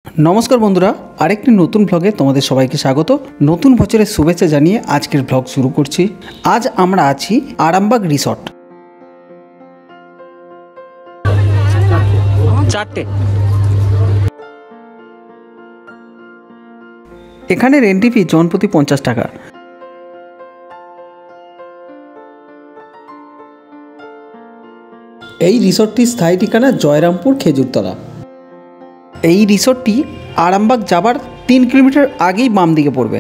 नमस्कार बंधुरा आरेकटी नतून ब्लगे तुम्हारे सबाइके स्वागत। नतून बछरेर शुभेच्छा जानिए आजकेर ब्लग शुरू करछि। आज आमरा आछि आरामबाग रिसर्ट। चारटे एखाने रेंटि फी जनप्रति 50 टाका। এই রিসর্টটির স্থায়ী ঠিকানা জয়রামপুর খেজুরতলা। এই রিসর্টটি আরামবাগ যাবার 3 কিলোমিটার আগেই বাম দিকে পড়বে।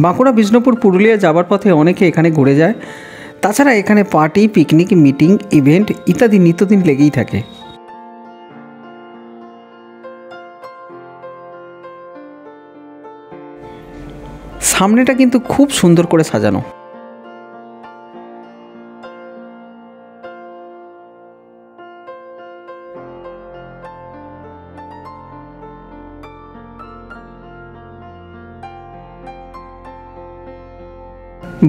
বাঁকুড়া বিষ্ণুপুর পুরুলিয়া যাবার পথে অনেকে এখানে ঘুরে যায়। তাছাড়া এখানে পার্টি, পিকনিক, মিটিং, ইভেন্ট ইত্যাদি নিত্যদিন লেগেই থাকে। সামনেটা কিন্তু খুব সুন্দর করে সাজানো।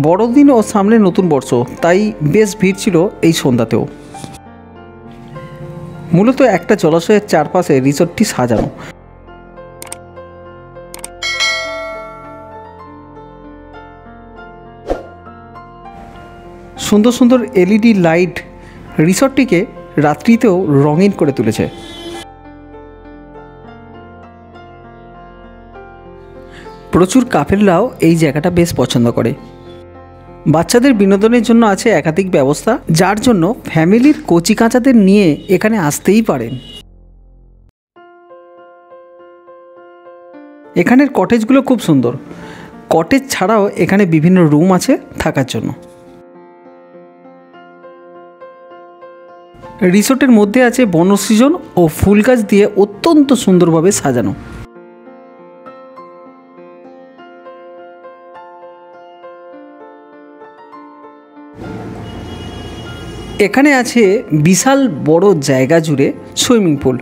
বড়দিন ও সামনে নতুন বর্ষ, তাই বেশ ভিড় ছিল এই সন্ধ্যাতেও। মূলত একটা জলাশয়ের চারপাশে রিসর্টটি সাজানো। সুন্দর সুন্দর এলইডি লাইট রিসর্টটিকে রাত্রিতেও রঙিন করে তুলেছে। প্রচুর কাপেলরাও এই জায়গাটা বেশ পছন্দ করে। বাচ্চাদের বিনোদনের জন্য আছে একাধিক ব্যবস্থা, যার জন্য ফ্যামিলির কচিকাঁচাদের নিয়ে এখানে আসতেই পারেন। এখানের কটেজগুলো খুব সুন্দর। কটেজ ছাড়াও এখানে বিভিন্ন রুম আছে থাকার জন্য। রিসোর্টের মধ্যে আছে বনসৃজন ও ফুল গাছ দিয়ে অত্যন্ত সুন্দরভাবে সাজানো। এখানে আছে বিশাল বড় জায়গা জুড়ে সুইমিং পুল।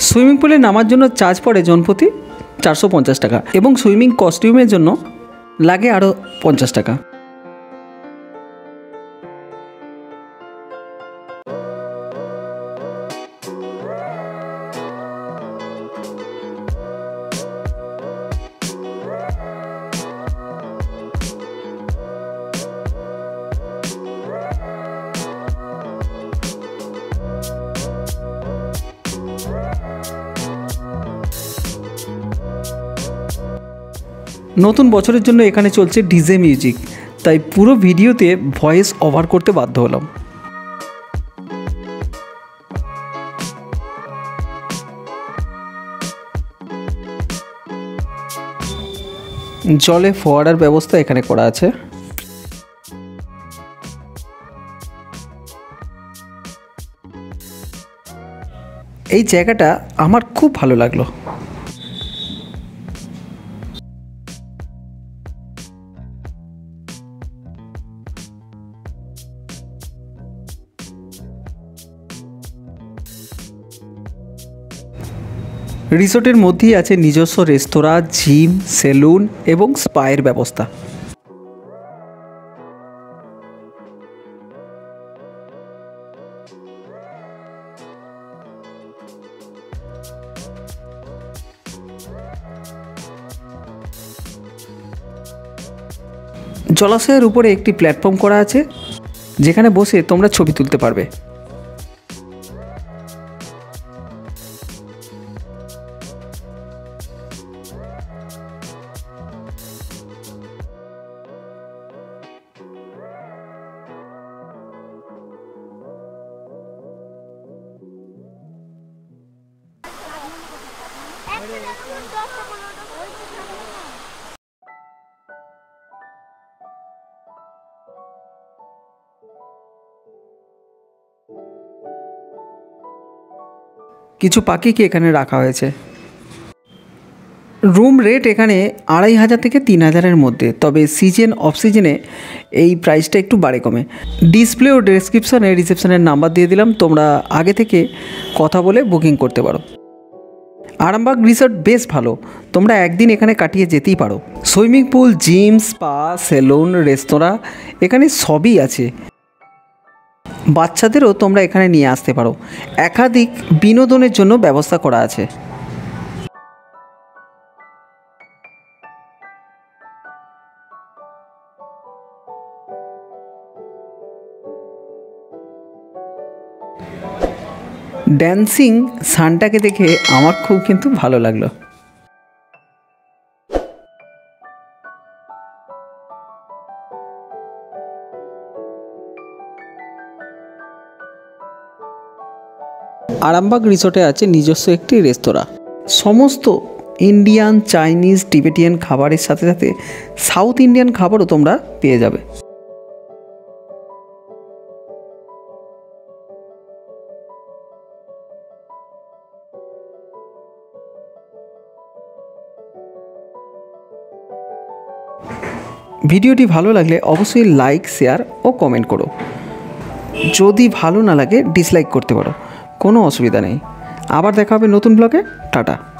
সুইমিং পুলে নামার জন্য চার্জ পড়ে জনপ্রতি 450 টাকা এবং সুইমিং কস্টিউমের জন্য লাগে আরও 50 টাকা। নতুন বছরের জন্য এখানে চলছে ডিজে মিউজিক, তাই পুরো ভিডিওতে ভয়েস ওভার করতে বাধ্য হলাম। জলে ফোয়ারার ব্যবস্থা এখানে করা আছে। এই জায়গাটা আমার খুব ভালো লাগলো। রিসোর্টের মধ্যেই আছে নিজস্ব রেস্তোরাঁ, জিম, সেলুন এবং স্পায়ের ব্যবস্থা। জলাশয়ের উপরে একটি প্ল্যাটফর্ম করা আছে, যেখানে বসে তোমরা ছবি তুলতে পারবে। কিছু পাখিকে এখানে রাখা হয়েছে। রুম রেট এখানে 2500 থেকে 3000-এর মধ্যে, তবে সিজন অফ সিজনে এই প্রাইসটা একটু বাড়ে কমে। ডিসপ্লে ও ডেসক্রিপশনে রিসেপশনের নাম্বার দিয়ে দিলাম, তোমরা আগে থেকে কথা বলে বুকিং করতে পারো। আরামবাগ রিসর্ট বেশ ভালো, তোমরা একদিন এখানে কাটিয়ে যেতেই পারো। Swimming pool, gym, spa, salon, রেস্তোরাঁ এখানে সবই আছে। বাচ্চাদেরও তোমরা এখানে নিয়ে আসতে পারো। একাধিক বিনোদনের জন্য ব্যবস্থা করা আছে। ড্যান্সিং সানটাকে দেখে আমার খুব কিন্তু ভালো লাগলো। আরামবাগ রিসোর্টে আছে নিজস্ব একটি রেস্তোরাঁ। সমস্ত ইন্ডিয়ান, চাইনিজ, টিবেটিয়ান খাবারের সাথে সাথে সাউথ ইন্ডিয়ান খাবারও তোমরা পেয়ে যাবে। ভিডিওটি ভালো লাগলে অবশ্যই লাইক, শেয়ার ও কমেন্ট করো। যদি ভালো না লাগে ডিসলাইক করতে পারো, কোনো অসুবিধা নেই। আবার দেখা হবে নতুন ব্লগে। টাটা।